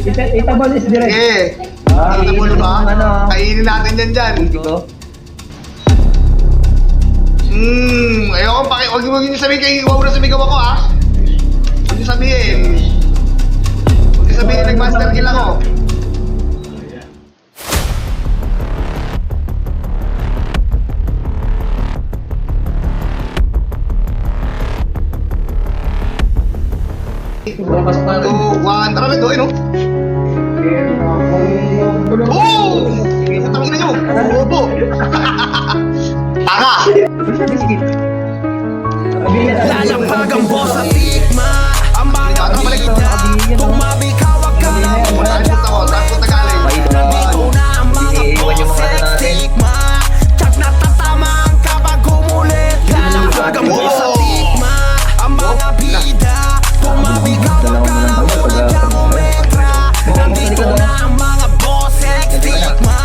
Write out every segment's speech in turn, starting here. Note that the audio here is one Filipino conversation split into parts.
Itabal is direct. Eh, itabal ba? Kainin natin yan dyan. Ayoko huwag niyo sabihin kayo, huwag mo na sumigaw ako ha. Huwag niyo sabihin. Huwag niyo sabihin, nag-master kill ako. Two, one, tara na ito, no? Oh! Putang ina nyo! Bobo! Tanga! Lalapag ang boss at tikma ang mga bida. Tumabi ka, wag ka na muna nandito na ang mga boss tikma. Tsak na tatamaan kapag umulit. Lalapag ang boss at tikma ang mga bida. Tumabi ka, wag ka na muna dyan umetra. Nandito na ang mga boss tikma.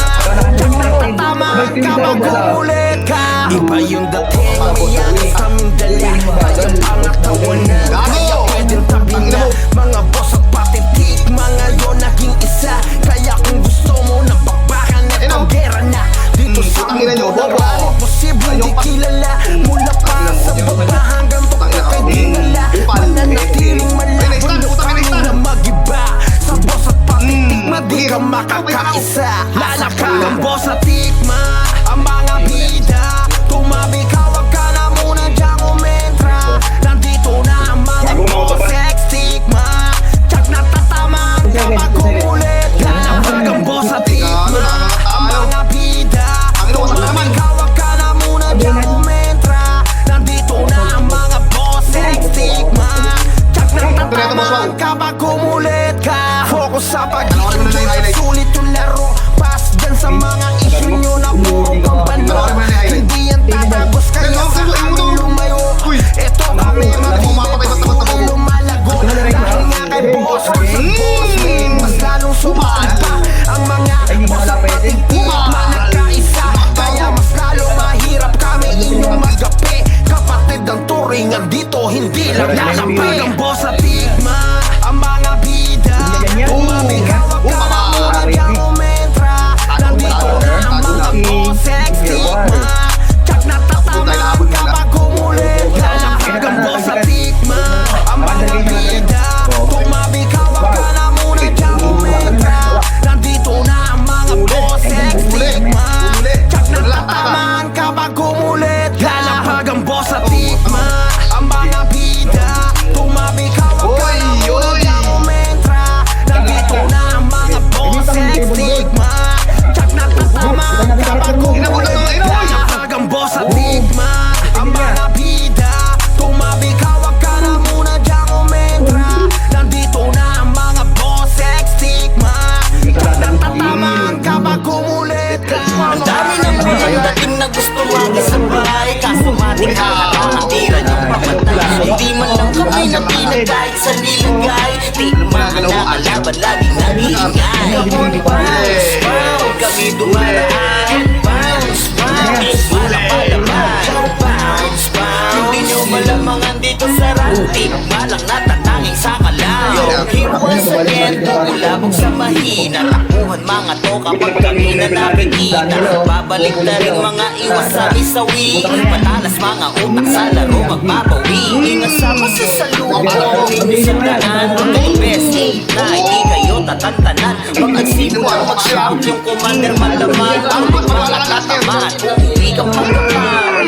Tsak na tatamaan kapag umulit ka. Iba yung dating yan sa aming dali. Kaya pangatawan na kaya pwedeng tabi na. Mga boss at patitik, mga yon naging isa. Kaya kung gusto mo na bakbakan at ang gera na dito sa amin wala posible di kilala. Mula pa sa baba hanggang tukay kay dinala. Mananatiling malabon na kami na mag-iba. Sa boss at patitik, di ka makakaisa. Lalakang ang boss at tikma ang mga bida. Tumabi ka, wag ka na muna dyan umentra. Nandito na ang mga boss tikma. Tsak na tatamaan kapag umulit. Lalapag ang boss at tikma ang mga bida. Tumabi ka, wag ka na muna dyan umentra. Nandito na ang mga boss tikma. Tsak na tatamaan kapag umulit ka. Focus sa pag-iinjure, sulit yung laro. Pass dyan sa mga issue nyo na puro pampano. Hindi yan tatagos kaya sa amin lumayo. Ito kami mag-iipag lumalago. Dahil nga kay boss, mas lalong sumali pa. Ang mga boss at patitik managkaisa. Kaya mas lalong mahirap kami inyong magapi. Kapatid ang turingan dito, hindi lang lalapag ang boss at tikma ang mga bida. Tumabi ka, wag ka na muna dyan umentra. Nandito na ang mga boss tikma. Tsak na tatamaan kapag umulit. Lalapag ang boss at tikma ang mga bida. Tumabi ka, wag ka na muna dyan umentra. Nandito na ang mga boss tikma. Tsak na tatamaan kapag umulit. Lalapag ang boss at tikma ang mga bida. Tumabi ka, wag ka na muna dyan umentra. Nandito na ang mga boss tikma. Tsak na tatamaan kapag umulit. Lalapag ang boss at tikma ang mga bida. Tumabi ka, wag ka na muna dyan umentra. Nandito na ang mga boss tikma. Tsak na tatamaan kapag umulit ka. Ang dami ng mga dating na gusto makisabay. Kaso matikhahan ang tira niyong papatay. Hindi man lang kami napinag kahit sa nilagay. Tikma ang nakalaban, laging nag-iingay. Bounce, bounce, kami dumaraan. Bounce, bounce, wala palaman. Bounce, bounce, hindi nyo malamangan dito sa rantik. Malang natatanging sa kalaw. Here once again, tumulabog sa mahina. Takbuhan mga to kapag kami na nakikita. Babalik na rin mga iwas sa isawi. Matalas mga utak sa laro magbabawi. Inasama sa saluang pagkawin sa daan. Kayo bestie na hindi kayo tatantanan. Pag nagsimulang mag-shout yung commander malaman. Ang mga tatamaan, uuwi kang pagkaman.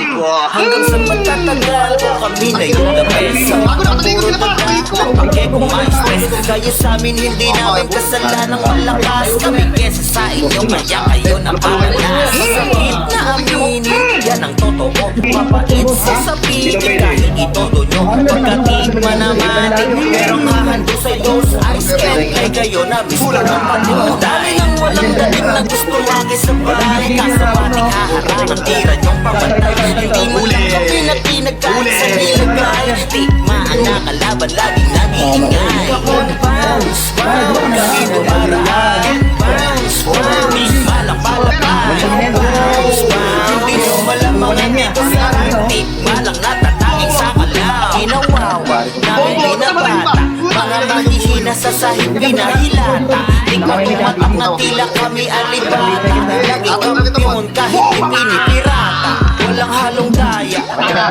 Hanggang sa magtatagal ko kami na yung the best. Sa mga puro tagal, pagke kung may stress. Kayo sa amin hindi namin kasalanan malakas. Kami kesa sa inyo kaya kayo napakalas. Masakit na aminin, yan ang totoo. Papait sa sabihin kahit itodo nyo. Pagkatikma naman, merong hahandusay those ice cream. Ay kayo na mismo ng patuloy. Dami ng walang dating na gusto makisabay. Kaso pating haharang ang tira nyong pabantay. Hindi mo lang kami na pinagkait sa nilagay. Tikma ang nakalaban, laging nag-iingay. Bounce, bounce, kami dumaraan. Bounce, bounce, malapalapan. Bounce, bounce, hindi nyo malamangan dito sa rantik. Malang natatanging sa kalaw. Ginawawa, namin binabata. Mga mahihina sa isa sa hindi nahilata. Di ka tumatak na tila kami alibata. Lagi kampiyon kahit